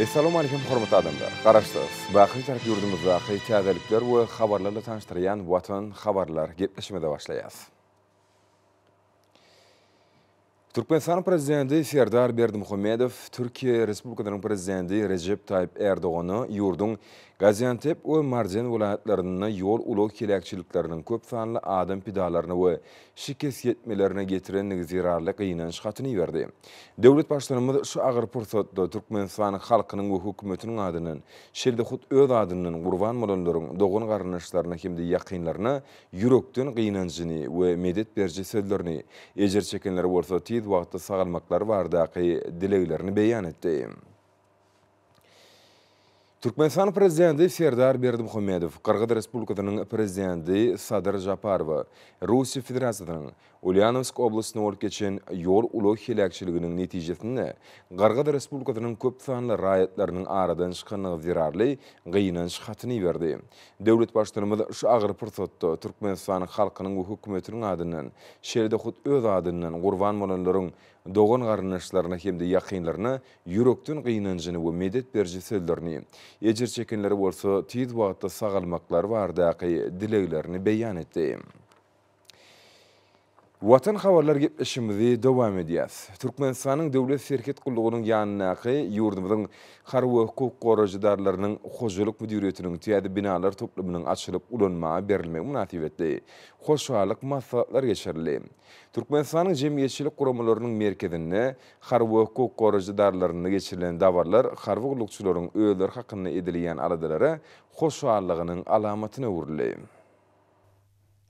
Assalamu alaikum hormatly adamlar. Garaşsyz. Baky tarap ýurdumyzdaky täzelikler we habarlarla tanıştyrýan Watan habarlar gepleşmede başlaýas. Türkmenistan prezidenti Serdar Berdimuhamedov Türkiye Respublikasynyň prezidenti Recep Tayyip Erdoğan'ı ýurdun Gaziantep we Marjan vilayatlaryna ýol ulug kelekçilikleriniň köp sanly adam pidalaryny we şikes ýetmelerine getiren zirarly gynanç hatyny berdi. Döwlet başlanymyz şu agyr pursatda Türkmenistan halkynyň we hökümetiniň adynyň şerde hut öz adynyň gurban bolanlaryň dogun garanyşlaryna hemde ýakynlaryna ýürekden gynançyny we medet berji sözlerini ejer çekenler bolsa tiz wagtda sagalmaklary bardaky dileglerini beýan etdi. Türkmenistan prezidenti Serdar Berdimuhamedov, Kırgız Respublikasynyň prezidenti Sadyr Japarow, Russiýa Federasiýasynyň Ulyanovsk oblastyna bolup geçen ýol ulug helakçyliginiň netijesinde Kırgız Respublikasynyň köp sanly raýatlarynyň aradan çykan zirarly gynanç hatyny berdi. Döwlet başlanymyz şu agyr pursatda Türkmenistan halkynyň we hökümetiniň adynyň şerde hut öz adynyň gurban bolanlaryň dogun garanyşlaryna hemde ýakynlaryna ýürekden gynançyny we medet berji sözlerini ejer çekenleri bolsa tiz wagtda sagalmaklary bardaky dileglerini beýan etdi. Watan habarlar gepleşimizi dowam edýäs. Türkmenistanyň döwlet şirket gullugynyň ýanynaky ýurdumyzyň har we hukuk goraýjydarlarynyň hojuluk müdiriýetiniň täze binalar toplamynyň açylyp ulanmagy berilmegi münasibetli hoşgalyk maslahatlar geçirildi. Türkmenistanyň jemgyýetçilik guramalarynyň merkezinde har we hukuk goraýjydarlaryny geçirilen dawarlar har we gullukçylaryň öýleri hakynda edilýän aladylary hoşgalygynyň alamatyna urildi.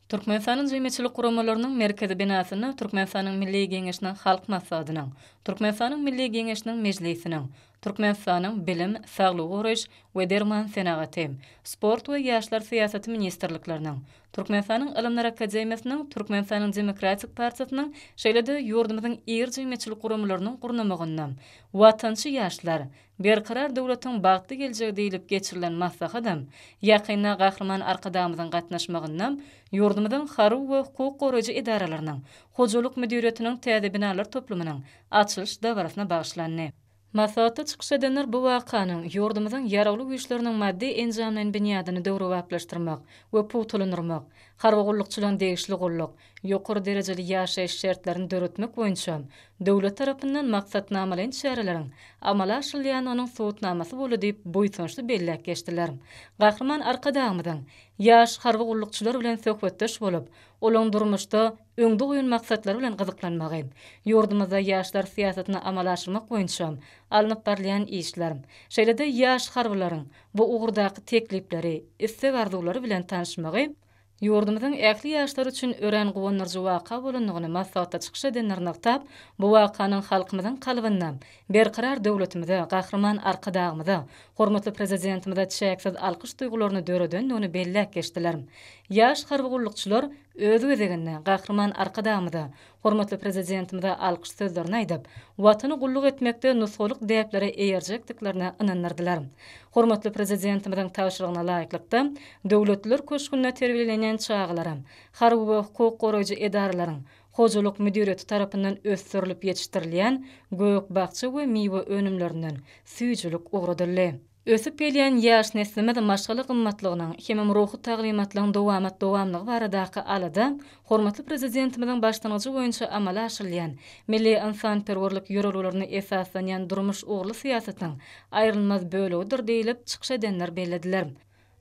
Türkmenistanyň jemgyýetçilik guramalarynyň merkezi binasyny Türkmenistanyň Milli Geňeşiniň halk maksadynyň, Türkmenistanyň Milli Geňeşiniň mejlisiniň, Türkmenistanyň Bilim, Saglyk goraýyş we derman senaty, Sport we ýaşlar syýasaty ministrlikleriniň, Türkmenistanyň Ilimler Akademiýasynyň, Türkmenistanyň Demokratik Partiýasynyň şeýlede ýurdumyzyň ýer jemgyýetçilik guramalarynyň gurnamagyndan watançy ýaşlar berkarar döwletiň bagty geljegi diýilip geçirilen maslahatym ýakynda gahrman arkadamyzyň gatnaşmagyndan ýurdumyzyň haru we hukuk goraýjy idaralarynyň hojuluk müdiriýetiniň täze binalar toplamynyň açylyş dawrasyna bagyşlandy. Maslahatda çykyş edenler bu wakanyň ýurdumyzyň ýaragly güýçleriniň maddi enjamlaryny binýadyny döwre wagtlaşdyrmak we putulanyrmak, harwagullukçylygyň degişli gulluk, ýokary derejeli ýaşaýyş şertlerini döretmek boýunça döwlet tarapyndan maksatnamalaryň çäreleriň amala aşyrylýan onuň sowutnamasy bolu diýip boýsunçly belläp geçdiler. Gahrman arkadamyzyň ýaş harwagullukçylar bilen söhbetdeş bolup, olaň durmuşda öňde goýan maksatlary bilen gyzyklanmagy, ýurdumyzda ýaşlar syýasatyny amala aşyrmak boýunça alınıp barlayan işler. Şeýlede ýaş harwalaryň bu ugurdaky teklipleri, istek arzulary bilen tanışmagy ýurdumyzyň ähli ýaşlar üçin ören gowunarjy waka bolanlygyny maslahatda çykyş edenler naqtab, bu wakanyň halkymyzyň kalbyndan berkarar döwletimize, gahrman arkadagymyza, hormatly prezidentimize çäksiz alkyş duýgularyny döreden ony belläp geçdiler. Ýaş harwagullukçylar öz özeginde gahrman arkadagymyza, hormatly prezidentimize alkyş sözlerini aýdyp, watany gulluk etmekde nusgalyk däplere eýerjekdiklerini ynandyrdylar. Hormatly prezidentimiziň taşrygyna laýyklykda döwletler köşkünde terbiýelenýän çağlara, har we hukuk goraýjy edaralaryň hojuluk müdiriýeti tarapyndan ösdürilip ýetişdirilýän gök bagça we miwe önümlerinden süýjülük ugradyldy. Ösüp gelýän ýaş neslimiz maşgaly gymmatlygynyň hemem ruhy taglimatlaryň dowamlygy baradaky alada hormatly prezidentimiziň başlangyjy boýunça amala aşyrylýan milli insanperwerlik ýöreglerini esaslanýan durmuş ugly syýasatyň aýrylmaz bölügidir diýilip çykyş edenler bellediler.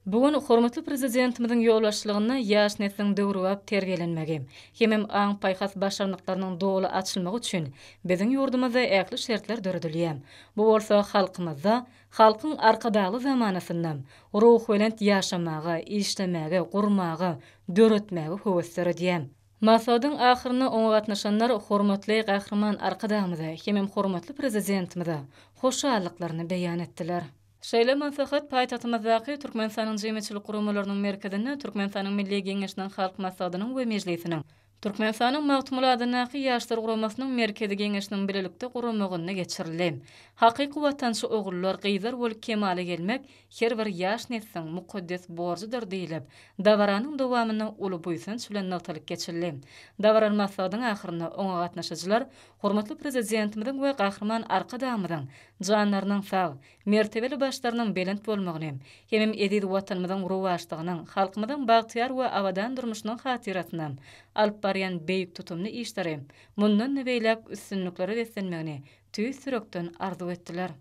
Bugün hormatly prezidentimiziň ýolbaşçylygyna ýaş nesliň döwrüp terbiýelenmegi, hemem aň paýhas başarnyklarynyň doly açylmagy üçin biziň ýurdumyzda ähli şertler döredilýär. Bu bolsa halkymyzda halkyň arkadaly zamanasyndan ruh bilen ýaşamagy, işlemegi, gurmagy, döretmegi höwesler edýär. Maslahatyň ahyryna oňa gatnaşanlar hormatly gahrman arkadamyza, hemem hormatly prezidentimize hoşgalyklaryny beýan etdiler. Şeýle maslahat paýtagtymyzdaky Türkmenistanyň jemgyýetçilik guramalarynyň merkezinde Türkmenistanyň Milli Geňeşiniň halk maksadynyň we mejlisiniň, Türkmenistanyň Magtymuladynaky ýaşlar guramasynyň merkezi geňeşiniň bilelikde guramagyny geçirildi. Hakyky watançy ogullar gyzar bolup kemale gelmek her bir ýaş nesliniň mukaddes borjydyr diýilip, dawaranyň dowamyna uly buýsanç bilen nagtalyk geçirildi. Dawaran maksadyň ahyryna oňa gatnaşyjylar hormatly prezidentimiziň we gahrman arka damydyň janlarynyň sag, mertebeli başlarynyň belent bolmagyny hem edil watanymyzyň ruwaşdygynyň, halkymyzyň bagtyar we awadan durmuşynyň hatiratyny alyp barýan beýik tutumly işleri, mundan näbeýlek üstünliklere deslenmegini tüýs sürekden arzu etdiler.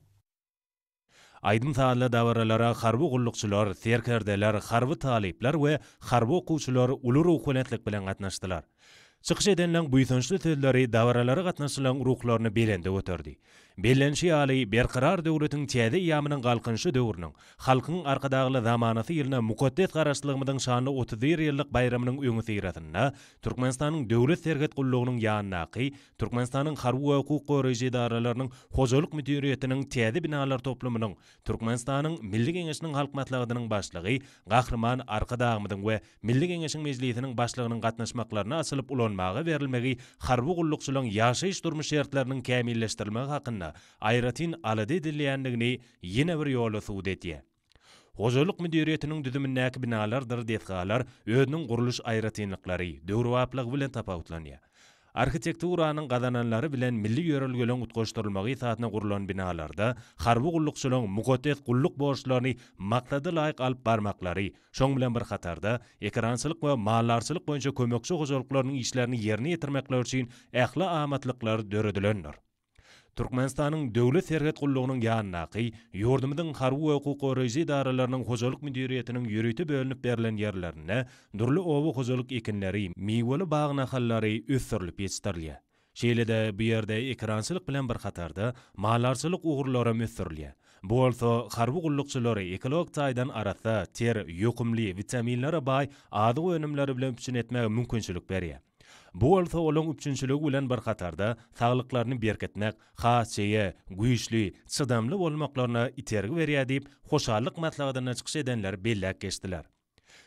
Aydın sağlı davaralara harbi gullukçular, serkerdeler, harbi talipler we harbi okuwçular uly ruhunetlik bilen gatnaşdylar. Çykyş edenleň buýsançly sözleri dawaralary gatnaşylan ruhlaryny belende göterdi. Bellenşi ýaly berqarar döwletiň täze ýamynyň galkynşy döwrüniň, halkyň arkadagyly zamanasy ýylyna mukaddes garaşdyrlygymyň şanly 31 ýyllyk bayramynyň öňü syratyna Türkmenistanyň döwlet serket gullugynyň ýanynaky, Türkmenistanyň harby we hukuk goraýjy idaralarynyň hojalyk müdiriýetiniň täze binalar toplumynyň, Türkmenistanyň Milli Geňeşiniň halk matlagynyň başlygy, gahrman arkadagymyň we Milli Geňeşiň mejlisiniň başlygynyň gatnaşmaklaryna asylyp ulanmagy berilmegi harby gullukçylygyň ýaşaýyş durmuş şertleriniň kämilleşdirilmegi hakynda aýratyn alady edilýändigini ýene bir ýola suwd etdi. Hojalyk müdiriýetiniň düzümindäki binalardyr diýetgalar özüniň guruluş aýratynlyklary, döwrwaplygy bilen tapawutlanýar. Arhitekturaanyň gadananlary bilen milli ýörelgelen utgaşdyrylmagy saatna gurulan binalarda harby gullukçylygyň mukaddes gulluk borçlaryny maksady laýyk alyp barmaklary, şoň bilen bir hatarda ekrançylyk we mallarçylyk boýunça kömekçi hojalyklarynyň işlerini ýerine ýetirmekler üçin ähli amatlyklar döredilenler. Türkmenistanyň döwlet serket gullugynyň ýanynaky, ýurdumyzyň harby we hukuk goraýjy idaralarynyň hojalyk müdiriýetiniň ýürüýti bölünip berilen ýerlerine durly owy hojalyk ekinleri, miweli bag nahallary ösürilip ýetirilýär. Şeýlede bu ýerde ekrançylyk bilen bir hatarda mallarçylyk ugurlary ösürilýär. Bu bolsa harby gullukçylary ekolog taýdan arasa ter, ýokumly, vitaminlere baý ady önümleri bilen pişin etmäge mümkinçilik berýär. Bu bolsa olaň üçünçiligi bilen bir hatarda saglyklaryny berketmek, hasçeýe, güýçli, çydamly bolmaklaryna itergi berýär diýip hoşallyk matlagyna çykyş edenler bellek geçdiler.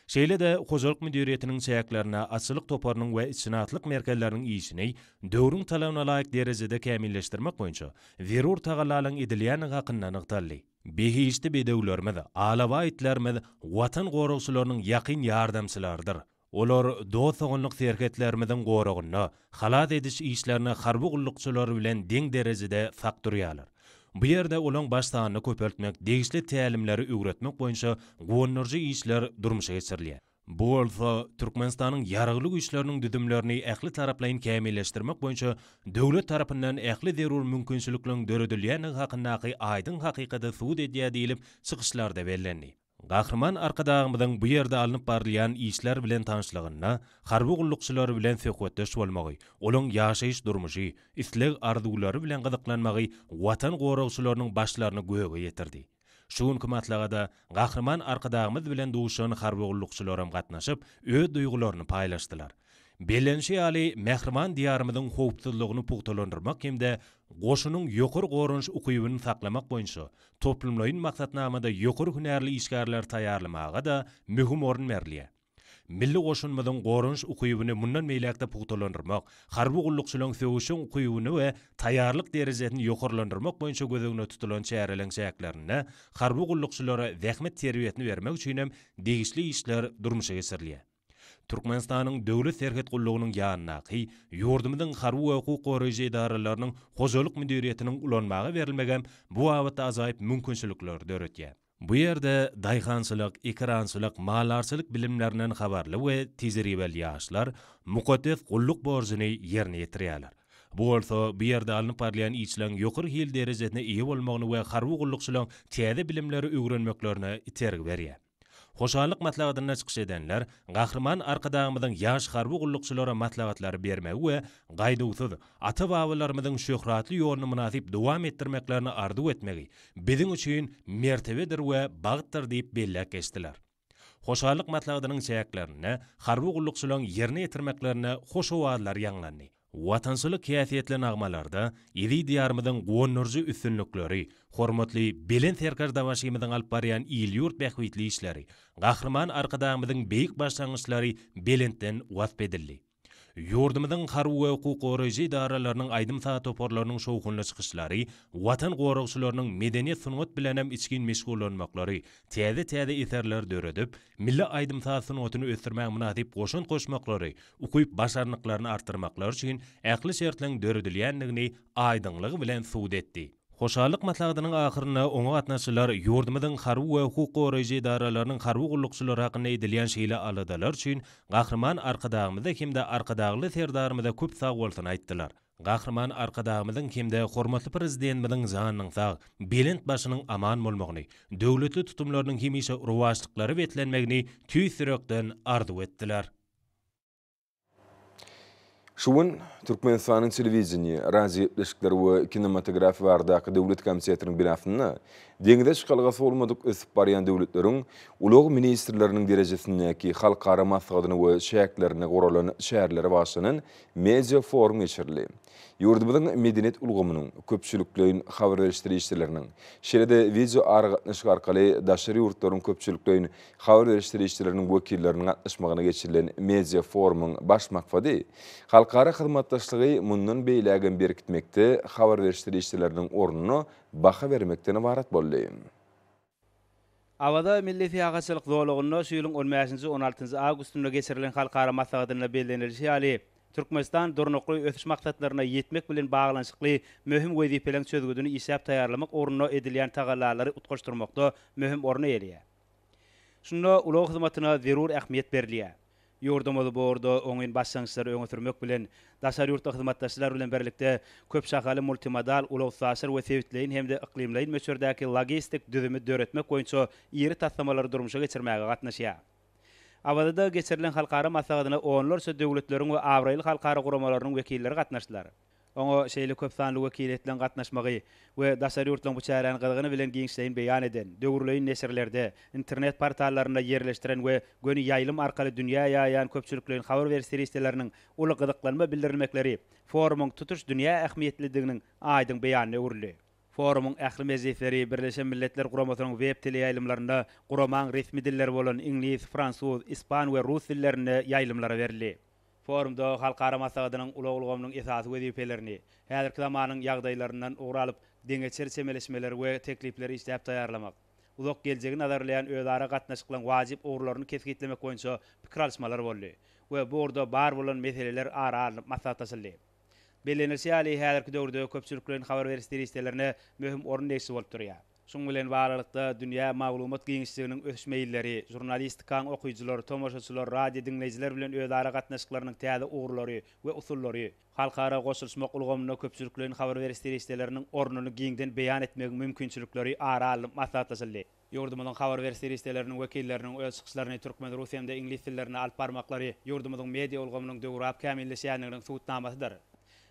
Şeýle-de hojalyk müdiriýetiniň çäklerine açylyk toparynyň we içinatlyk merkezleriniň işini döwrüň talabyna laýyk derejede kämilleşdirmek boýunça zerur tagalalyň edilýäni hakynda nykdaly. Behişli bedewlerimiz, alaba itlerimiz watan gorugçylarynyň ýakyn ýardamçylarydyr. Olar doýsogunlyk serketlerimiziň goragyna, halat ediş işlerini harby gullukçylary bilen deň derejede fakturýarlar. Bu ýerde olaň başlanyny köpeltmek, degişli tälimleri öwretmek boýunça gowunurjy işler durmuşa geçirilýär. Bu bolsa Türkmenistanyň ýaraglyk güýçleriniň düdümlerini ähli taraplaryň kämilleşdirmek boýunça döwlet tarapyndan ähli zerur mümkinçilikleriň döredilýäni hakyndaky aýdyn hakykata suwd edýär diýilip çykyşlarda bellendi. Gahrman arkadagymyzyň bu ýerde alınıp barylýan işler bilen tanışlygyna, harby gullukçylary bilen söhbetdeş bolmagy, olaň ýaşaýyş durmuşy, isleg arzulary bilen gyzyklanmagy watan goragçylarynyň başlaryny göge ýetirdi. Şuň kümatlagada gahrman arkadagymyz bilen duşan harby gullukçylaram gatnaşyp, öz duýgularyny paýlaşdylar. Bellenşi ýaly mähriman diýarymyzyň howpsuzlygyny pugtalandyrmak hemde goşunyň ýokary gorunç ukybyny saklamak boýunça toplumlaryň maksatnamada ýokary hünärli işgärler taýýarlamaga da mühim orun berilýär. Milli goşunmyzyň gorunç ukybyny mundan meýlekde pugtalandyrmak, harby gullukçylygyň söwüşiň ukybyny we taýýarlyk derejesini ýokarlandyrmak boýunça gözegine tutulan çäreleň şäklerine harby gullukçylara zähmet terbiýetini bermek üçin hem degişli işler durmuşa geçirilýär. Türkmenistanyň döwlet serket gullugynyň ýanynaky, ýurdumyzyň harby we hukuk goraýjy idaralarynyň hojalyk müdiriýetiniň ulanmagy berilmegem bu wagtda azaýyp mümkinçilikler döretýär. Bu ýerde daýhançylyk, ekrançylyk, mallarçylyk bilimlerinden habarly we tejribeli ýaşlar mukaddes gulluk borjyny ýerine ýetirýärler. Bu bolsa bu ýerde alınıp barylýan işleň ýokary hil derejesine ýa bolmagyny we harby gullukçylygyň täze bilimleri öwrenmeklerine itergi berýär. Hoşallyk matlagyna çykyş edenler gahrman arkadagymyzyň ýaş harby gullukçylara matlaгаtlary bermegi we gaýdawsyz ata-babalarymyzyň şöhratly ýoluny münasip dowam etdirmeklerini arzu etmegi biziň üçin mertebedir we bagtdyr diýip bellek geçdiler. Hoşallyk matlagynyň çäklerine harby gullukçylaryň ýerine ýetirmeklerine hoş owadlar ýanglandy. Watançylyk käfiýetli nagmalarda ýedi diýarymyzyň gowunurjy üstünlikleri, hormatly belen serkar dawaşymyzyň alyp barýan ýurt bähwitli işleri, gahrman arkadagymyzyň beýik başlangyçlary belentden wasp edildi. Yurdumyzyň harby we hukuk goraýjy idaralarynyň aýdym saat toporlarynyň şowkunly çykyşlary, watan goragçylarynyň medeniýet sungat bilenem içkin meşgullanmaklary, täze eserler döredip, milli aýdym saat sunatyny ösdürmäge münasip goşun goşmaklary, ukuyup başarnyklaryny artdyrmaklary üçin äkli şertleň döredilýändigini aýdynlygy bilen suwd etdi. Hoşallyk maslahatynyň ahyryna oňa gatnaşylar ýurdumyzyň harby we hukuk goraýjy idaralarynyň harby gullukçylary hakynda edilýän şeýle aladalar üçin gahrman arkadagymyzda kimde arkadagly serdarymyzda köp sag bolsun aýtdylar. Gahrman arkadagymyzyň kimde hormatly prezidentimiziň janynyň sag, belent başynyň aman bolmagyny, döwletli tutumlarynyň hemişe ruwaçlyklary betlenmegini tüýsürekden arzu etdiler. Şuun Türkmenistan'ın televizini, raziyetleşikleri ve kinematografi vardaky Döwlet Komissiyasının binasını deňde şykalgasy bolmadyk ösüp barýan döwletleriň ulug ministrleriniň derejesindäki halkara maslahatyny we şäherlerine guralan şäherleri başynyň media forum geçirildi. Ýurdumyzyň medeniýet ulgamynyň köpçülikliň habar berişdirýişleriniň şeýle video argatnaşyk arkaly daşary ýurtlaryň köpçülikliň habar berişdirýişleriniň wekilleriniň gatnaşmagyna geçirilen media forumyň baş maksady halkara hyzmatdaşlygy mundan beýlägen berkitmekde habar berişdirýişleriniň ornuny baha bermekden ibarat boldy. Awada milli siýasaçylyk zowlagyny şeýleň 15-16 awgustynda geçirilen halkara maslahatyna bellenilýär ýaly Türkmenistan durnukly ötüş maksatlaryna ýetmek bilen baglanşykly möhüm wezipeleň çözgüdüni isap taýýarlamak ornuny edilýän tagallalary utgaşdyrmakda möhüm orna elýär. Şunda ulug hyzmatyna zerur ähmiýet berilýär. Ýurdumyzy bu orada oňyn başlanýçlary öňe sürmek bilen daşary ýurtda hyzmatdaşlar bilen birlikde köp şahaly multimodal ulug saşyr we sebitleýin hemde iklimleýin meçhurdäki logistik düzümi döretmek boýunça ýeri taslamalar durmuşa geçirmäge gatnaşýar. Awada geçirilen halkara maslahatyna onlarça döwletleriň we Awrail halkara guramalarynyň wekilleri gatnaşdylar. Oňa şeýle köp sanly wekilletlen gatnaşmagy we daşary ýurtlaryň bu çären gyzygyny bilen giňişleýin beýan eden, döwürleýin neşirlerde, internet portallaryna ýerleşdiren we göni ýaýlym arkaly dünýä ýaýan köpçüliklerin habar berişdirýişleriniň uly gyzyklanma bildirilmekleri forumyň tutuş dünýä ähmiýetlidiginiň aýdyň beýanyna öwrüldi. Forumun ähli mezhepleri Birleşen Milletler Guramasynyň web tili ýaýlymlarynda guramaň resmi diller bolan ingliz, fransuz, ispan we rus dillerine ýaýlymlara berildi. Forumda halkara maslahatynyň uluglygynyň esasy wezipelerini, häzirki zamanyň ýagdaýlaryndan uguralyp deňe çerçemeleşmeleri we teklipleri isläp taýýarlamak, uzak geljegi nazarlayan özara gatnaşyklaryň wajyp ugurlaryny kesgitlemek boýunça pikir alşmalar boldy we bu orada bar bolan meseleler aralyp maslahatlaşyldy. Bellenilýär ýaly häzirki döwürde köpçüliklerin habar berişdirýişlerine möhüm orun näçe bolup durýar. Şoň bilen baralykda dünýä maglumat giňişliginiň ösmeýilleri, jurnalistikaň okuyjylary, tomoşaçylar, radio dinleýijiler bilen özara gatnaşyklarynyň täze ugurlary we usullary, halkara goşulşmak ulgamyna köpçüliklerin habar berişdirýişleriniň ornuny giňden beýan etmek mümkinçilikleri aralyp maslahatlaşyldy. Ýurdumyzyň habar berişdirýişleriniň wekilleriniň öz çykyşlaryny türkmen, rus hemde ingliz dillerine alyp barmaklary ýurdumyzyň media ulgamynyň döwrap kämilleşýändiginiň suwutnamasydyr.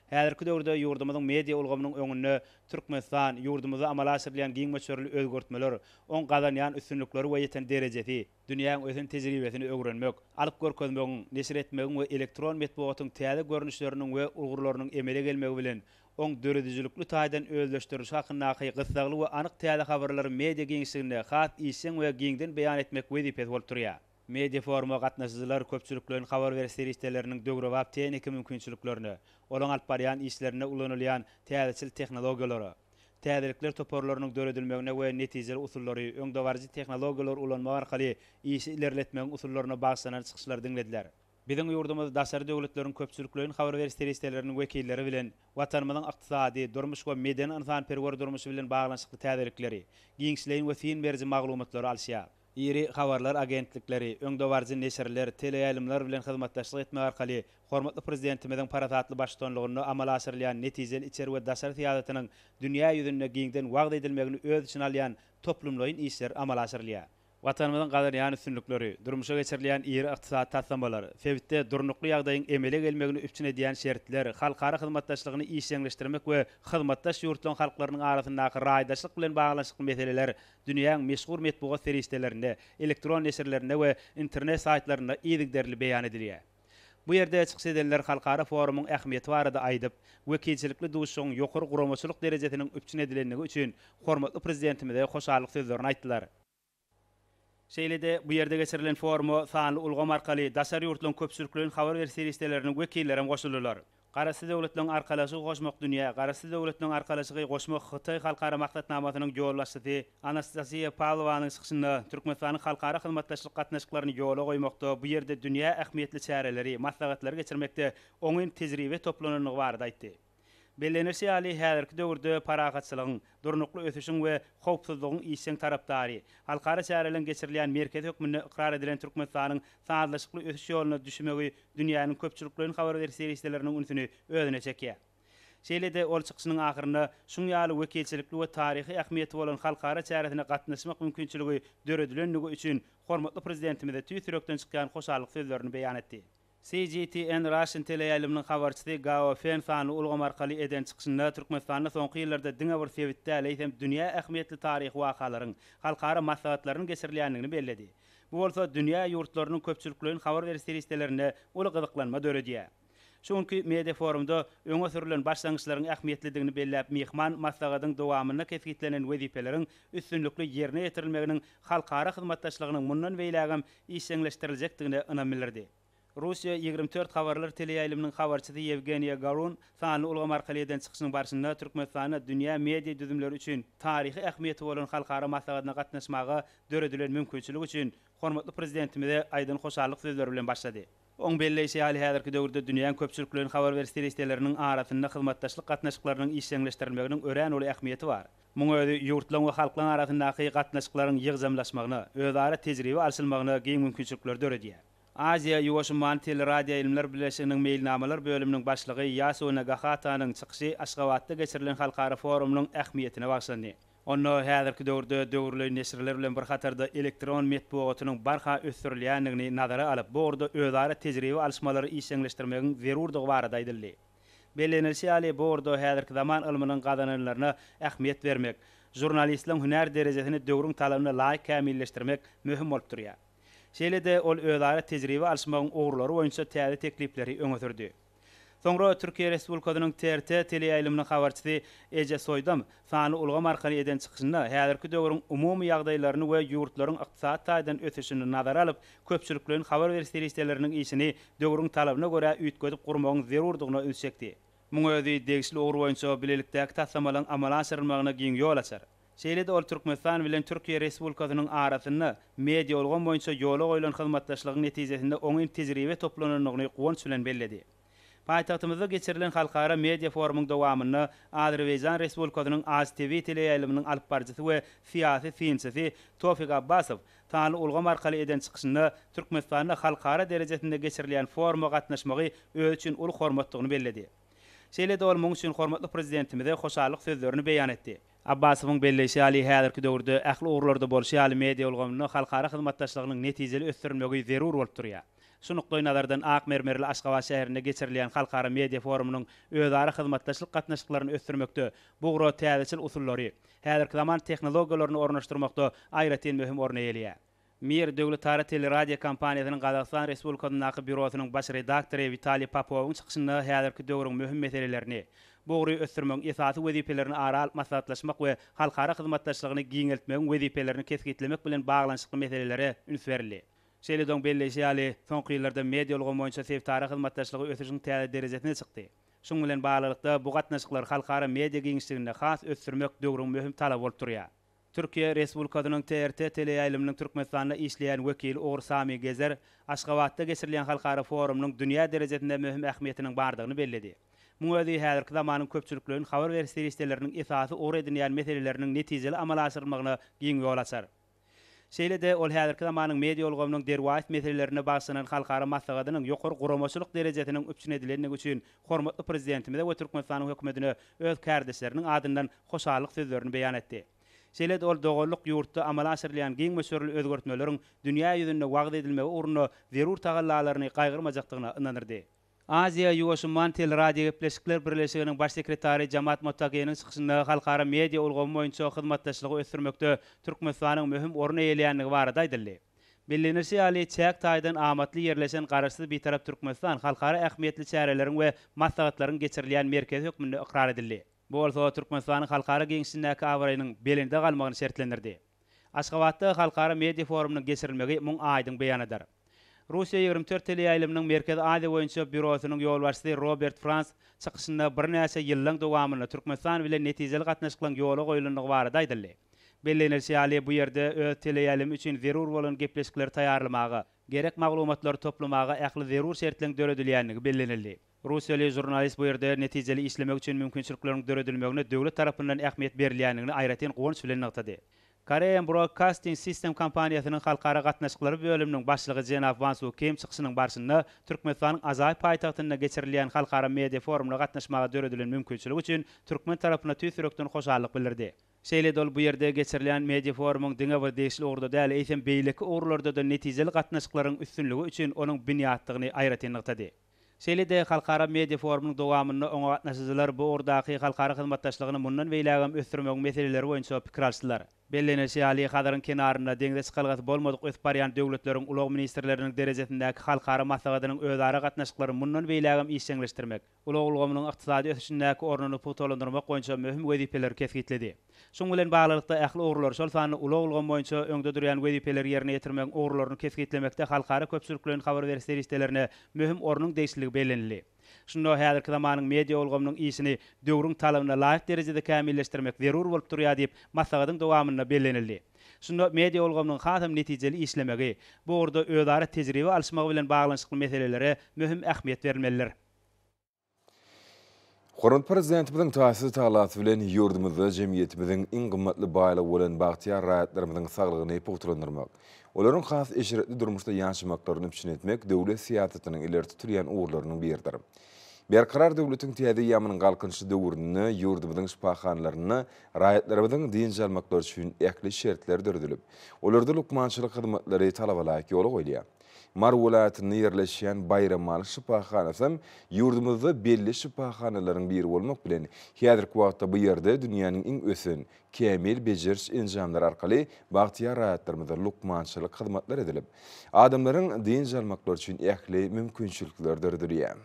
Häzirki döwürde ýurdumyzyň media ulgamynyň öňünde Türkmenistan ýurdumyzy amala aşyrlayan giň meçhörli özgörtmeler, oň gazanýan üstünlikleri we ýeten derejesi, dünýäň özüň tejribesini öwrenmek, alyp görkezmegiň, neşir etmegiň we elektron medeniýetyň täze görnüşleriniň we ulgurlarynyň emele gelmegi bilen oň döredijlikli taýdan özleşdiriş hakyndaky gysgaly we anyk täze habarlary media giňişliginde hat işin we giňden beýan etmek wezipesi bolup durýar. Media foruma gatnaşyjylar köpçüliklerin habar berişdirýişleriniň döwrewap tehniki mümkinçiliklerini, olaň alyp barýan işlerine ulanylýan täzeçil tehnologiýalary, täzelikler toporlarynyň döredilmegine we netijeli usullary, öňde barjy tehnologiýalar ulanma arkaly işi ilerletmegiň usullaryna baglanýan çykyşlar dinlediler. Biziň ýurdumyz daşary döwletleriň köpçüliklerin habar berişdirýişleriniň wekilleri bilen watanymyzyň ykdysady, durmuş we medeni insanperwer durmuşy bilen baglanşykly täzelikleri, giňişleýin we fin berji maglumatlary alýar. Ýeri habarlar agentlikleri, öňde barjy neşirler, teleýaýlymlar bilen hyzmatdaşlyk etmek arkaly hormatly prezidentimiziň paratatly başçylygyny amala aşyrlayan netijeli içeri we daşary siýasatynyň dünýä ýüzünde giňden wagt edilmegini öz içine alýan toplumlaryň işler amala aşyrlaýar. Watanymyzyň gadaryan üstünlikleri, durmuşa geçirilýän ýeri ykdysady taslamalary, sebitde durnukly ýagdaýyň emele gelmegini üpçün edýän şertler, halkara hyzmatdaşlygyny işleňleşdirmek we hyzmatdaş ýurtlaryň halklarynyň arasyndaky raýdaşlyk bilen baglanşykly meseleler dünýäň meşhur medeniýet serişdelerinde, elektron neşirlerinde we internet saytlarynda ýygyderli beýan edilýär. Bu ýerde çykyş edenler halkara forumyň ähmiýeti barada aýdyp, wekilçilikli duşuň ýokary guramaçylyk derejesiniň üpçün edilenligi üçin hormatly prezidentimize hoşallyk sözlerini aýtdylar. Şeýlede bu ýerde geçirilen forumy sanly ulgam arkaly daşary ýurtlaryň köpçülikleriniň habar berýän serwisleriniň wekilleri goşuldylar. Garasy döwletleriň arkalasy goşmak dünýä, Garasy döwletleriň arkalasy goşmak Hytaý halkara maksatnamasynyň ýollaşçysy Anastasiya Pavlovanyň çykyşynda Türkmenistanyň halkara hyzmatdaşlyk gatnaşyklaryny ýola goýmakda bu ýerde dünýä ähmiýetli çäreleri, maslahatlary geçirmekde oňun tejribe toplananyny barada aýtdy. Bellenirse ýaly häzirki döwürde paragatçylygyň, durnukly ösüşiň we howpsuzlygyň işiň tarapdary, halkara çärelerin geçirilýän merkez hökmünde ikrar edilen Türkmenistanyň sağlaşykly ösüş ýoluna düşmegi dünýäniň köpçülikleriniň habar berýän serwisleriniň ünsüni özüne çekýär. Şeýlede ol çykyşynyň ahyrynda şuň ýaly wekilçilikli we taryhy ähmiýeti bolan halkara çäretine gatnaşmak mümkinçiligi döredilendigi üçin hormatly prezidentimize tüýsürekden çykýan hoşallyk sözlerini beýan etdi. CGTN Russian teleýaýlymynyň habarçysy Gao Fen sany ulgam arkaly eden çykyşynda Türkmenistanyň soňky ýyllarda diňe bir sebitde äleýsem dünýä ähmiýetli taryhy wakalaryň, halkara maslahatlarynyň geçirilendigini belledi. Bu bolsa dünýä ýurtlarynyň köpçülikleriniň habar berýän serwislerine uly gyzyklanma döredýär. Şonki media forumda öňe sürülen başlangyçlaryň ähmiýetlidigini belläp mehman maslahatyň dowamyna kesgitlenen wezipeleriň üstünlikli ýerine ýetirilmeginiň halkara hyzmatdaşlygynyň mundan beýlägem işleňleşdirilejekdigine ynam bildirdi. Russiya 24 habarlar teleýaýlymynyň habarçysy Yevgeniya Garun sanly ulgam arkaly eden çykyşynyň barşynda Türkmenistanyň dünýä media düzümleri üçin taryhy ähmiýeti bolan halkara maslahatyna gatnaşmaga döredilen mümkinçilik üçin hormatly prezidentimize aýdyn hoşallyk sözleri bilen başlady. Oň belleýse ýaly häzirki döwürde dünýäniň köpçülikleriniň habar berýän serwisleriniň arasynda hyzmatdaşlyk gatnaşyklarynyň işleňleşdirilmeginiň ören uly ähmiýeti bar. Muňa özi ýurtlaryň we halklaryň arasyndaky gatnaşyklaryň ýygzamlaşmagyna, özara tejribe alşylmagyna giň mümkinçilikler döredýär. Aziya Ýuwaşman teleradio ilimler bileşiginiň meýilnamalar bölüminiň başlygy Ýasow Nagahatanyň çykyşy Aşgabatda geçirilen halkara forumynyň ähmiýetine bagşlandy. Onu häzirki döwürde döwürli nesirler bilen bir hatarda elektron metbuatynyň barha ösürilýändigini nazara alyp, bu orada özara tejribe alşmalary işleňleşdirmegiň zerurdygy barada aýdyldy. Bellenilse ýaly bu orada häzirki zaman ilminiň gazananlaryna ähmiýet bermek, jurnalistliň hünär derejesini döwrüň talabyna laýyk kämilleşdirmek möhüm bolup durýar. Şeýlede ol özara tejribe alşmagyň ogrulary boýunça täze teklipleri öňe sürdi. Soňra Türkiýe Respublikasynyň TRT teleýaýlymynyň habarçysy Eje Soýdam sany ulgam arkaly eden çykyşynda häzirki döwrüň umumy ýagdaýlaryny we ýurtlaryň ykdysat taýdan ösüşini nazara alyp, köpçülikleriniň habar berýän serwisleriniň işini döwrüň talabyna görä üýtgedip gurmagyň zerurdygyna ölçekdi. Muňa özi degişli ogru boýunça bilelikdäki tassamalyň amala aşyrylmagyna giň ýol açar. Şeýlede ol Türkmenistan bilen Türkiýe Respublikasynyň arasynda media ulgam boýunça ýola goýulan hyzmatdaşlygyň netijesinde oňun tejribe toplananyny gowunç bilen belledi. Paýtagtymyzda geçirilen halkara media forumyň dowamyny Azerbaýjan Respublikasynyň AZ-TV teleýaýlymynyň alyp barjysy we siýasy synçysy Tofik Abbasow taly ulgam arkaly eden çykyşynda Türkmenistanyň halkara derejesinde geçirilýän foruma gatnaşmagy öz üçin uly hormatlygyny belledi. Şeýlede ol muň üçin hormatly prezidentimize hoşallyk sözlerini beýan etdi. Abbasowyň belleýse ýaly häzirki döwürde ähli ugurlarda bolşy media ulgamyny halkara hyzmatdaşlygynyň netijeli ösdürmegi zerur bolup durýar. Şunukdoý nazardan Akmermerli Aşgabat şäherinde geçirilýän halkara media forumynyň özara hyzmatdaşlyk gatnaşyklaryny ösdürmekde bugro täzeçil usullary, häzirki zaman tehnologiýalaryny ornaşdyrmakda aýratyn möhüm orna eýelýär. Mir döwlet tara teleradio kompaniýasynyň Gazakystan Respublikasynyň byrosynyň baş redaktory Vitaliy Popowyň çykyşynda häzirki döwrüň möhüm meselelerini, bugry ösdürmek esasy wezipelerini aral maslahatlaşmak we halkara hyzmatdaşlygyny giňeltmegiň wezipelerini kesgitlemek bilen baglanşykly meselelere üns berildi. Şeýledäň belleýse ýaly soňky ýyllarda media ulgam boýunça sevtara hyzmatdaşlygy ösüşiň täze derejesine çykdy. Şoň bilen baglykda bu gatnaşyklar halkara media giňişliginde has ösdürmek döwrüň möhüm talap bolup durýar. Türkiýe Respublikasynyň TRT teleýaýlymynyň Türkmenistanda işleýän wekili Ogur Sami Gezer Aşgabatda geçirilýän halkara forumynyň dünýä derejesinde möhüm ähmiýetiniň bardygyny belledi. Muňa özi häzirki zamanyň köpçülikleriniň habar berýän serwisleriniň esasy ogry edilýän meseleleriniň netijeli amala aşyrylmagyna giň ýol açar. Şeýlede ol häzirki zamanyň media ulgamynyň derwät meselelerine bagşlanan halkara maslahatynyň ýokary guramaçylyk derejesiniň üpçün edilenligi üçin hormatly prezidentimize we Türkmenistanyň hökümetine öz kärdeşleriniň adyndan hoşallyk sözlerini beýan etdi. Şeýlede ol dogolluk ýurtda amala aşyrylýan giň mösürli özgertmeleriň dünýä ýüzünde wagt edilmegi uruny zerur tagallalaryny gaýgyrmajakdygyna ynanyrdy. Aziya Ýuwaşman teleradio bileşikler birleşiginiň baş sekretary Jamat Motageýanyň çykyşynda halkara media ulgamy boýunça hyzmatdaşlygy ösdürmekde Türkmenistanyň möhüm orna eýelýändigi barada aýdyldy. Bellenirse ýaly çäk taýdan amaty ýerleşen garaşsyz bir tarap Türkmenistan halkara ähmiýetli çäreleriň we maslahatlaryň geçirilýän merkez hökmünde ikrar edildi. Bu bolsa Türkmenistanyň halkara giňişindäki awraýynyň belinde galmagyny şertlendirdi. Aşgabatda halkara media forumynyň geçirilmegi muň aýdyň beýanydyr. Russiýa 24 teleýaýlymynyň Merkezi Aziýa boýunça bürosynyň ýolbaşçysy Robert Franz çykyşynda bir näçe ýyllyň dowamyny Türkmenistan bilen netijeli gatnaşyklaryň ýola goýulandygy barada aýdyldy. Bellenilýär bu ýerde öz teleýaýlym üçin zerur bolan gepleşikler taýýarlamagy, gerek maglumatlary toplamagy ähli zerur şertlerini döredilýänligi bellenildi. Russiýaly jurnalist bu ýerde netijeli işlemek üçin mümkinçilikleriň döredilmegine döwlet tarapyndan ähmiýet berilýänligini aýratyn gowunç bilen ňyktady. Korean Broadcasting System kompaniýasynyň halkara gatnaşyklary bölüminiň başlygy Jenap Wansu Kim çykyşynyň barşynda Türkmenistanyň Azay paýtagtyna geçirilýän halkara media forumuna gatnaşmaga döredilen mümkinçiligi üçin Türkmen tarapyna tüýsürekden hoşallyk bildirdi. Şeýle bu ýerde geçirilýän media forumyň diňe bir degişli ugruda däl eýsem beýleki ugrularda da netijeli gatnaşyklaryň üstünligi üçin onuň biniýatdygyny aýratyn ňyktady. Şeýle halkara media forumynyň dowamyny oňa gatnaşyjylar bu urdaky halkara hyzmatdaşlygyny mundan beýlägem ösdürmek meseleleri boýunça pikir alşdylar. Bellenilýär hadaryň kenarynda deňde çykalgat bolmadyk ösüp barýan döwletleriň ulug ministrleriniň derejesindäki halkara maslahatynyň özara gatnaşyklary mundan beýlägem işçiňleşdirmek, uluglygynyň ykdysady ösüşindäki ornuny putolandyrmak boýunça möhüm wezipeler kesgitledi. Şoň bilen baglykda ähli ugrular şol sany uluglygy boýunça öňde durýan wezipeleri ýerine ýetirmek ugrularyny kesgitlemekde halkara köpçüliklerin habar berýän serwislerine möhüm ornuň değişikliği bellenildi. Şunda häzirki zamanyň media ulgamynyň işini döwrüň talabyna laýyk derejede kämilleşdirmek zerur bolup durýar diýip maslahatyň dowamyna bellenildi. Şunda media ulgamynyň hasam netijeli işlemegi, bu urda özara tejribe alşmagy bilen baglanşykly meselelere möhüm ähmiýet berilmelidir. Hormat prezidentimiň taýsy taýlaty bilen ýurdumyzda jemgyýetimiziň iň gymmatly baýly bolan bagtyar raýatlarymyzyň saglygyny puturlandyrmak, olaryň has eşiretli durmuşda ýaşamaklaryny üçin etmek döwlet siýasatynyň ileri tuturýan uğurlarynyň biridir. Berkarar döwletiň täze ýamynyň galkynçy döwründe ýurdumyzyň şpahanlaryny raýatlarymyzyň dinji almaklary üçin ähli şertler döredilip, olarda lukmançylyk hyzmatlary talap alaýak ýola goýulýar. Mar welaýatyny ýerleşýän Bayramal şpahanasy ýurdumyzda belli şpahanalaryň biri bolmak bilen häzirki wagtda bu ýerde dünýäniň iň ösen, kämil bejeriş enjamlary arkaly bagtyar raýatlarymyzda lukmançylyk hyzmatlar edilip, adamlaryň dinji almaklary üçin ähli mümkinçilikler döredilýär.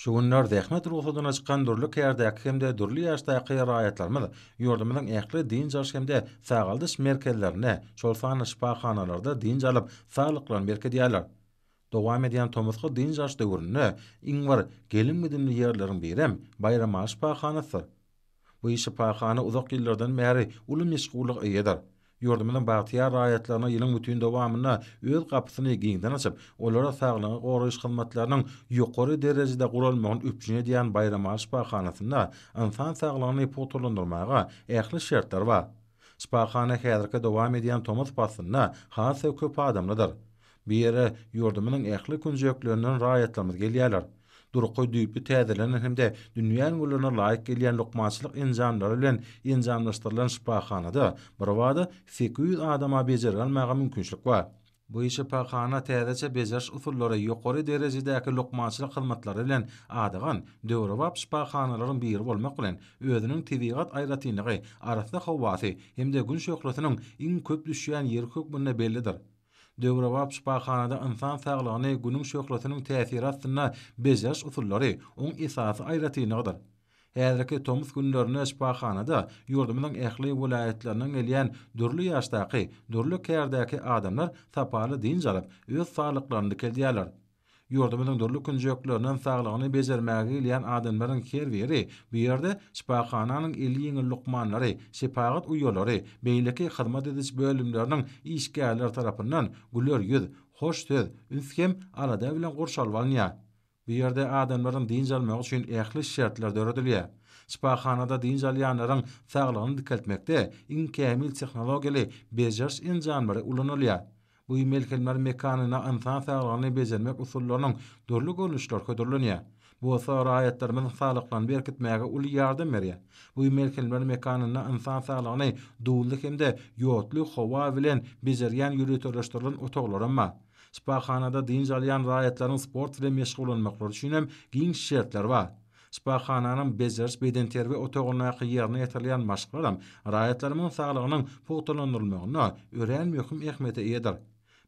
Şu günler zähmet ruhudyna çykan durly kärdäki hemde durly ýaşdaky raýatlarymyz ýurdumyzyň ähli dinji hemde sagaldyş merkezlerine, şol sany şpahanalarda dinji alyp saglyklary berkedýärler. Dowam edýän tomuzky dinji döwrüne iň bir gelinmedimli ýerleriň birem Bayramal şpahanasy. Bu şpahana uzak ýyllardan bäri uly meşgulyk eýeder. Ýurdumynyň bagtyar raýatlaryna ýylyň bütün dowamyna öz gapysyny giňden açyp, olara saglygy goraýyş hyzmatlarynyň ýokary derejede gurulmagyny üpjün edýän Bayramal şpahanasyna insan saglygyny puturlandyrmaga ähli şertler bar. Şpahana häzirki dowam edýän tomuz pasyna has köp adamladyr. Bir ýere ýurdumynyň ähli künjekleriniň raýatlarymyz gelýärler. Durqoy düýpli täzelenen hemde dünýäň gullarına laýyk gelýän lukmançylyk enjamlary bilen enjamlaşdyrylan şpahanada bir wada 800 adama bejerilmagy mümkinçilik bar. Bu şpahana täzeçe bejeriş usullary ýokary derejedäki lukmançylyk hyzmatlary bilen adagan döwrewap şpahanalaryň biri bolmak bilen özüniň tebigat aýratynygy, arasda howasy hemde gün şöhretynyň iň köp düşýän ýeri hökmünde bellidir. Döwrewap şpahanada insan saglygyny günüň şöhretynyň täsiri astyna bejeriş usullary oň esasy aýratynygydyr. Häzirki tomuz günlerine şpahanada ýurdumynyň ähli welaýatlarynyň gelýän durly ýaşdaky, durly kärdäki adamlar sapaly dinji alyp öz saglyklaryny kelýärler. Ýurdumynyň durly künjeklerinden saglygyny bejermäge gelýän adamlaryň her biri bu ýerde şpahananyň 50 ýyl lukmanlary, şepagat uýalary, beýleki hyzmat ediş bölümleriniň işgärleri tarapyndan güler ýüz, hoş söz, ünskem alada bilen gorşalýar. Bu ýerde adamlaryň dinji almagy üçin ähli şertler döredilýär. Şpahanada dinji alýanlaryň saglygyny dikeltmekde iň kämil tehnologiýaly bejeriş enjamlary ulanylýar. Bu melkelmer mekanyna insan saglygyny bejermek usullarynyň durly görnüşleri ködürlenýär. Bu raýatlarymyň saglyklaryny berkitmäge uly ýardam berýär. Bu melkelmer mekanyna insan saglygyny duwly hemde ýotly howa bilen bejerýän ýürütleşdirilen otoglarym bar. Şpahanada dinji alýan raýatlaryň sport bilen meşgullanmaklary üçin hem giň şertler bar. Şpahananyň bejeriş beden terbiýe otogyna ýerine ýetirilýän maşgalaram raýatlaryň saglygynyň puturlandyrylmagyna ören möhüm ähmiýete eýdir.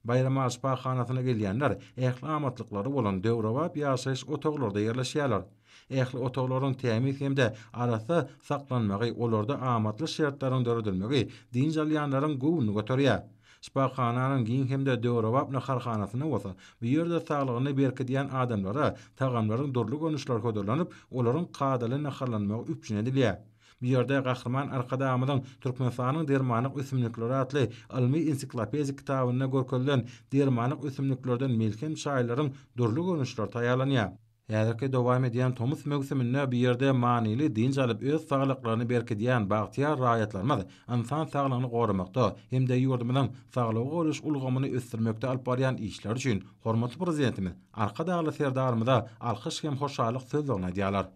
Bayramal şpahanasyna gelýänler ähli amatlyklary bolan döwrewap ýaşaýyş otoglarda ýerleşýärler. Ähli otoglaryň tämiz hemde arasy saklanmagy, olarda amatly şertlaryň döredilmegi din jalyanlaryň gowyny göterýär. Şipahananyň giň hemde döwrewap naharhanasyna bolsa, bu ýerde saglygyny berkidýän adamlara tagamlaryň durly görnüşleri höderlenip, olaryň kadaly naharlanmagy üpjün edilýär. Bu ýerde gahrman arkadamyň Türkmenistanyň dermanyk ösümlikleri atly ilmi ensiklopediýa kitabyna görkezlen dermanyk ösümliklerden melhem şaýlaryň durly görnüşleri taýýarlanýar. Häzirki dowam edýän tomuz mewsiminde bir ýerde manily din jalyp öz saglyklaryny berkidýän bagtyar raýatlarymyz insan saglygyny gorumakda hemde ýurdumyzyň saglygy goluş ulgamyny ösdürmekde alyp barýan işler üçin hormatly prezidentimiz arka dagly serdarymyza alkyş hem hoşallyk sözlerini aýdýarlar.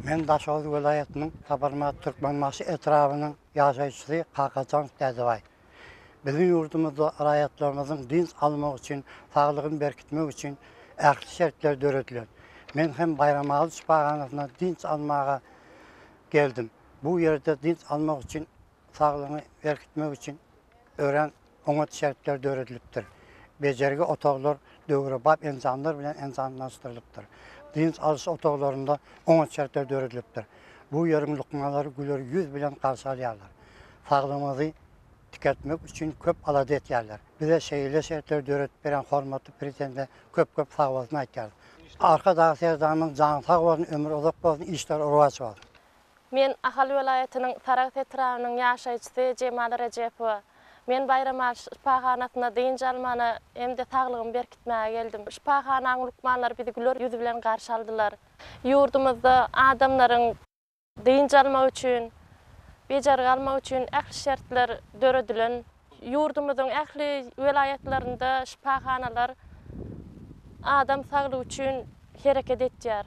Men Daşoğlu vilayatynyň Tabarmat Türkmenmaşy etrawynyň ýaşaýçysy Kakacan Täzebay. Bizim ýurdumyzda raýatlarymyzyň din almak üçin, saglygyny berkitmek üçin ähli şertler döredilýär. Men hem Bayramaly Şipahanasyna dinç almaga geldim. Bu ýerde dinç almak üçin, saglygyny berkitmek üçin ören oňa şertler döredilipdir. Bejergi otoglar döwrebap ensanlar bilen ensanlaşdyrylypdyr. Dinç alış otoglarynda oňa şertler döredilipdir. Bu ýeriň lukmalary güler yüz bilen garşy alýarlar. Saglymyzy tüketmek üçin köp alady etýärler. Bize şeýle şertler döredip beren hormatly prezidente köp sag bolsun aýtýar. Arka dagy serdarymyň jany sag bolsun, ömür uzak bolsun, işler urwaç bolsun. Men Ahal vilayatynyň Tarak etrawynyň ýaşaýçysy Jemal Rejepow. Men Bayramaly Şipahanasyna din jalmany hemde saglygymy berkitmäge geldim. Şipahanaň lukmanlary bizi güler ýüzi bilen garşy aldylar. Ýurdumyzda adamlaryň din jalmak üçin, bejergi almak üçin ähli şertler döredilen. Ýurdumyzyň ähli vilayatlarynda şipahanalar adam saglygy üçin hereket etýär.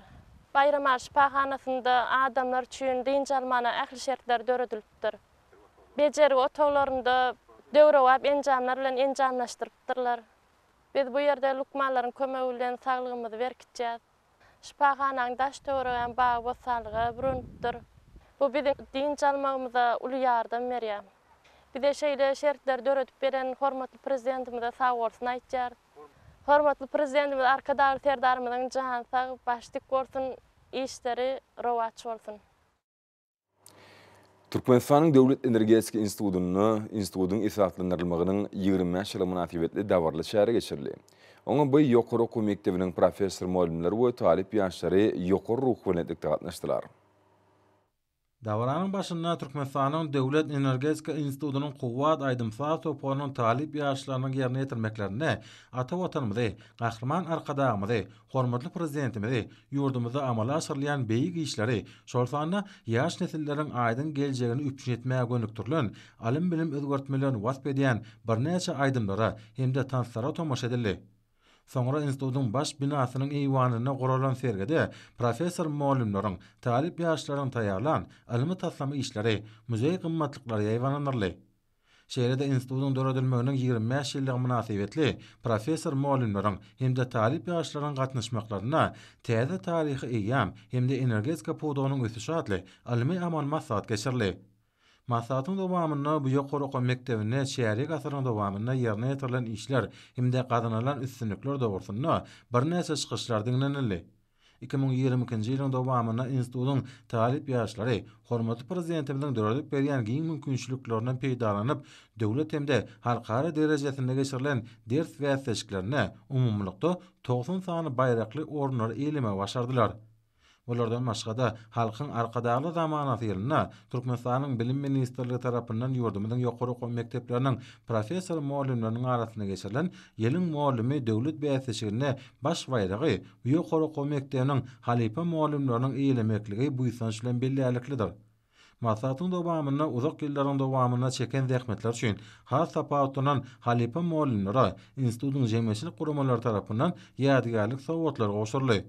Bayramaly Şipahanasynda adamlar üçin din jalmana ähli şertler döredilipdir. Bejergi otoglarynda döwrewap enjamlar bilen enjamlaşdyrypdyrlar. Biz bu ýerde lukmanlaryň kömegi bilen saglygymyzy berkitjäs. Şipahanaň daş döwregen bagy bosalygy brunupdyr. Bu bizim din jalmagymyza uly ýardam berýär. Bize şeýle şertler döredip beren hormatly prezidentimize sag bolsun aýtjar. Hormatly prezidentimiz arka dagy serdarymyzyň jany sag, başlyk bolsun, işleri rowaç bolsun. Türkmenistanyň Döwlet Energetika institutynyň isatlandyrylmagynyň 25 ýyly münasibetli dawarly şäherge geçirildi. Oňa bu ýokary okuw mektebiniň professor muallimleri we talip ýaşlary ýokary ruh bilenlikde gatnaşdylar. Dawaranyň başynda Türkmenistanyň Döwlet Energetika institutynyň Kuwat Aýdymsaz topunyň talip ýaşlarynyň ýerine ýetirmeklerine ata watanymyzy, gahrman arkadagymyzy, hormatly prezidentimizi, ýurdumyzda amala aşyrylýan beýik işleri, şol sanda ýaş nesilleriň aýdyn geljegini üpjün etmäge gönükdirlen, alim bilim özgertmelerini wasp edýän birnäçe aýdymlara hemde tanslara tomaşa edildi. Soňra institutyň baş binasynyň eýwanyna guralan sergede professor muallimlaryň, talip ýaşlaryň taýýarlan ilmi taslama işleri, muzey gymmatlyklary ýaýwanlanyrly. Şeýlede institutyň döredilmeginiň 25 ýyllyk münasibetli professor muallimlaryň hemde talip ýaşlaryň gatnaşmaklaryna täze taryhy eýam hemde energetika puwdugynyň ösüşi atly ilmi amal maksat geçirildi. Masatyň dowamyna bu ýokary okuw mektebine şäherlik asyryň dowamyna ýerine ýetirilen işler hemde gazanalan üstünlikler dogrusyna birnäçe çykyşlar dinlenildi. 2022-nji ýylyň dowamyna institutyň talip ýaşlary hormatly prezidentimiziň döredip berýän giň mümkinçiliklerinden peýdalanyp, döwlet hemde halkara derejesinde geçirilen ders we seçkilerine umumlykda 90 sany baýrakly ornlar eýleme başardylar. Bolardan başgada halkyň arkadagy zamanasy ýylyna Türkmenistanyň bilim ministrligi tarapyndan ýurdumyzyň ýokary okuw mektepleriniň professor muallimleriniň arasyna geçirilen ýylyň muallimi döwlet bäsişigine baş baýragy ýokary okuw mektebiniň halipa muallimleriniň eýlemekligi bu ýysanç bilen belläliklidir. Masatyň dowamyna uzak ýyllaryň dowamyna çeken zähmetler üçin has sapatynyň halipa muallimleri institutyň jemgyýetçilik guramalary tarapyndan ýadygärlik sowgatlar goşurly.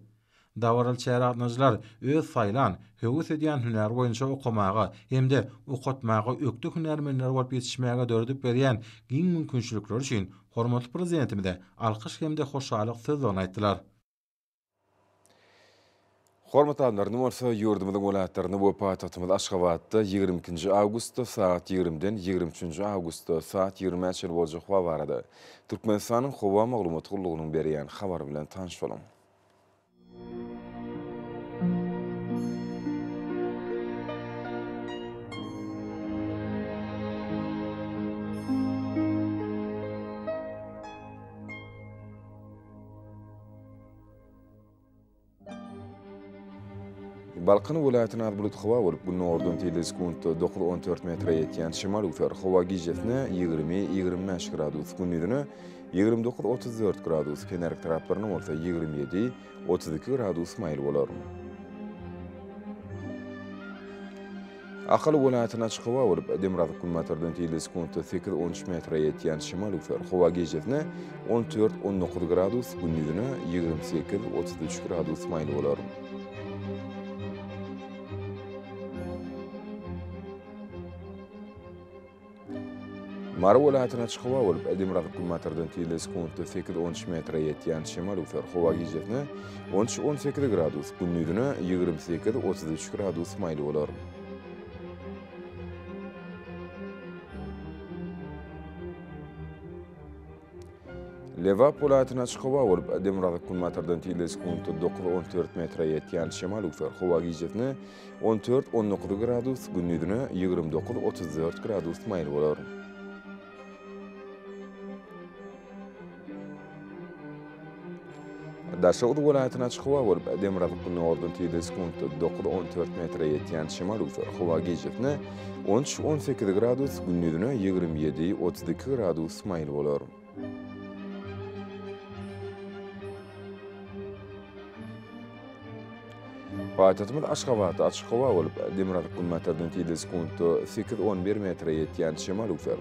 Dawaral çäratnaşlar öz saýlan, höwüs edýän hünär boýunça okumaga hemde okutmaga ökdü hünärmenler bolup ýetişmäge döredip berýän giň mümkinçilikler üçin hormatly prezidentimize alkyş hemde hoşallyk sözlerini aýtdylar. Hormatly anlarny bolsa ýurdumyzyň welaýatlaryny bu paýtagtymyz Aşgabatda 22-nji awgustda saat 20-den 23-nji awgustda saat 20-nji boljak hawa barada Türkmenistanyň hawa maglumat gullugynyň berýän habar bilen tanış bolun. Balqın vilayetine az bulut hava olup, bunun ordun teyli sekund 9-14 metre yetken şimal ufer. Hava giycesine 20-25 gradus, günnüdünü 29-34 gradus, kenerik taraflarına olsa 27-32 gradus mayıl olar. Akalı vilayetine açık hava olup, Demirazı kulmatırdan teyli sekund 8-13 metre yetken şimal ufer. Hava giycesine 14-19 gradus, günnüdünü 28-33 gradus mayıl olar. Mara vilayetine açık hava olup, Demirazı kulmatırdan teyli sekund 8-13 metre yetken şimal ufer. Hava giycesine 13-18 gradus, günnüdünü 28-33 gradus mayıl olar. Levap vilayetine açık hava olup, Demirazı kulmatırdan teyli sekund 9-14 metre yetken şimal ufer. Hava giycesine 14-19 gradus, günnüdünü 29-34 gradus mayıl olar. Daşağıdı vilayetine açık hava olup, Demirazı kulmatırdan teyli sekund 9-14 metre yetken şimal ufer. Hava giycesine 13-18 gradus, günnüdünü 27-32 gradus mayıl olar. Paytahtymyz Aşgabatda açyk hawa bolup, Demirazı kulmatyrdan teyli sekund 8-11 metre yetken şimal ufer.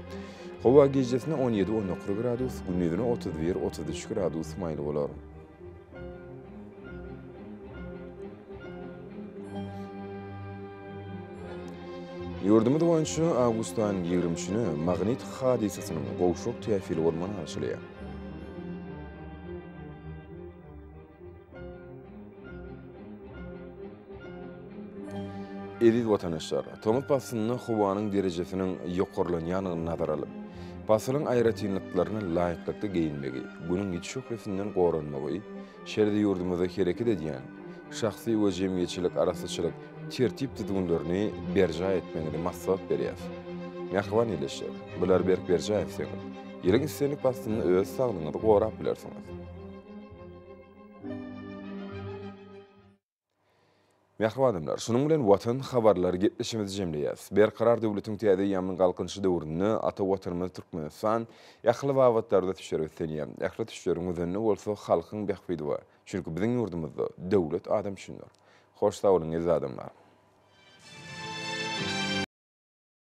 Hawa gecesine 17-19 gradus, günnüdünü 31-33 gradus mayıl bolar. Yurdumuz boýunça awgustdan 20-sini magnit hadisasynyň gowşok täsiri bolmany arşylýar. Edil vatandaşlar, Tomut basınını howanyň derejesiniň ýokarlanýanyny nazar alyp, basınyň aýratynlyklaryna laýyklykda geyinmegi, bunyň ýetişoklysynyň goranmagy, şerde ýurdumyzda hereket edýän, şahsy we jemgyýetçilik arasyçylyk tertip tutumlaryny berja etmegini maksat berýär. Mähwan ýeleşir, bular berja etseň, ýerek islenip basynyň öz saglygyny gorap bilersiňiz. Mähwanymlar, şunun bilen watan habarlary getmişimiz jemleýäs. Berkarar döwletiň täze ýamyň galkynçy döwrüni ata watanymyz Türkmenistan ýakly wagtlarda tüşerýär. Ýakly tüşerýär bolsa halkyň bähbidi bar. Çünki biziň ýurdumyzda döwlet adam düşünýär. Hoş sag bolun, adamlar.